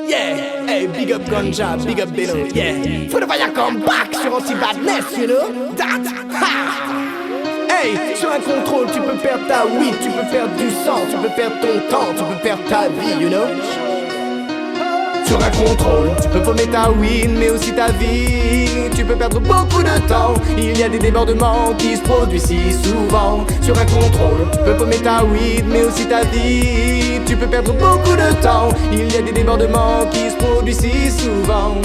Yeah, hey, big up Ganja, big up Beno, yeah. For the fire come back sur Anti-Badness, you know that, ha. Hey, sur un contrôle, tu peux perdre ta weed, tu peux perdre du sang, tu peux perdre ton temps, tu peux perdre ta vie, you know. Sur un contrôle, tu peux paumer ta weed, mais aussi ta vie. Tu peux perdre beaucoup de temps. Il y a des débordements qui se produisent si souvent. Sur un contrôle, tu peux paumer ta weed, mais aussi ta vie. Tu peux perdre beaucoup de temps. Il y a des débordements qui se produisent si souvent.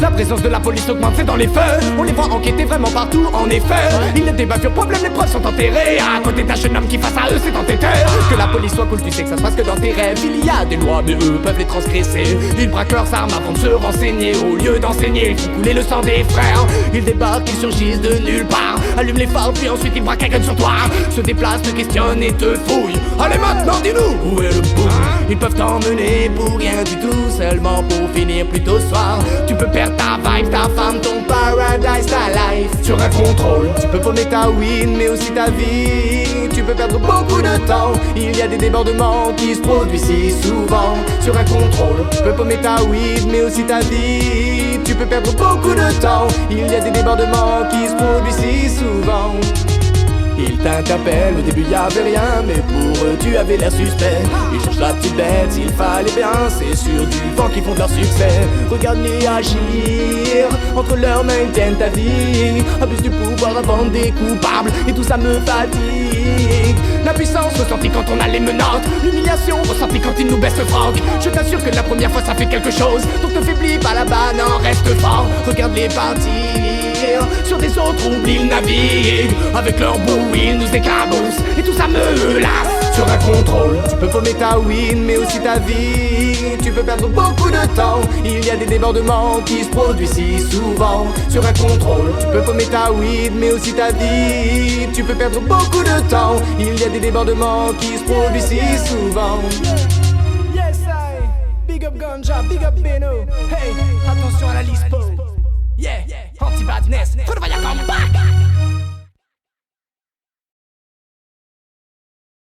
La présence de la police augmente, c'est dans les feux. On les voit enquêter vraiment partout, en effet. Il y a des bavures, problèmes, les preuves sont enterrées. À côté d'un jeune homme qui face à eux c'est entêté. Que la police soit cool, tu sais que ça se passe que dans tes rêves. Il y a des lois, mais eux peuvent les transgresser. Ils braquent leurs armes avant de se renseigner. Au lieu d'enseigner, ils font couler le sang des frères. Ils débarquent, ils surgissent de nulle part. Allument les phares, puis ensuite ils braquent un gun sur toi. Se déplacent, te questionnent et te fouillent. Allez maintenant, dis-nous, où est le bout? Ils peuvent t'emmener pour rien du tout, seulement pour finir plus tôt ce soir. Tu peux perdre ta vibe, ta femme, ton paradise, ta life. Sur un contrôle, tu peux paumer ta weed, mais aussi ta vie. Tu peux perdre beaucoup de temps. Il y a des débordements qui se produisent si souvent. Sur un contrôle, tu peux paumer ta weed, mais aussi ta vie. Tu peux perdre beaucoup de temps. Il y a des débordements qui se produisent si souvent. Ils t'interpellent, au début y'avait rien, mais pour eux tu avais l'air suspect. Ils cherchent la petite bête, s'il fallait bien, c'est sur du vent qu'ils font de leur succès. Regarde-les agir, entre leurs mains ils tiennent ta vie. Abusent du pouvoir avant des coupables, et tout ça me fatigue. La puissance ressentie quand on a les menottes, l'humiliation ressentie quand ils nous baissent le froc. Je t'assure que la première fois ça fait quelque chose, donc ne faiblis pas là-bas, non reste fort. Regarde-les partir, sur des autres oublie ils naviguent. Avec leur boue ils nous éclaboussent, et tout ça me lasse. Sur un contrôle, tu peux paumer ta weed, mais aussi ta vie. Tu peux perdre beaucoup de temps. Il y a des débordements qui se produisent si souvent. Sur un contrôle, tu peux paumer ta weed, mais aussi ta vie. Tu peux perdre beaucoup de temps. Il y a des débordements qui se produisent si souvent. Yes, I, big up Ganja, big up Beno. Hey, attention à la lispo.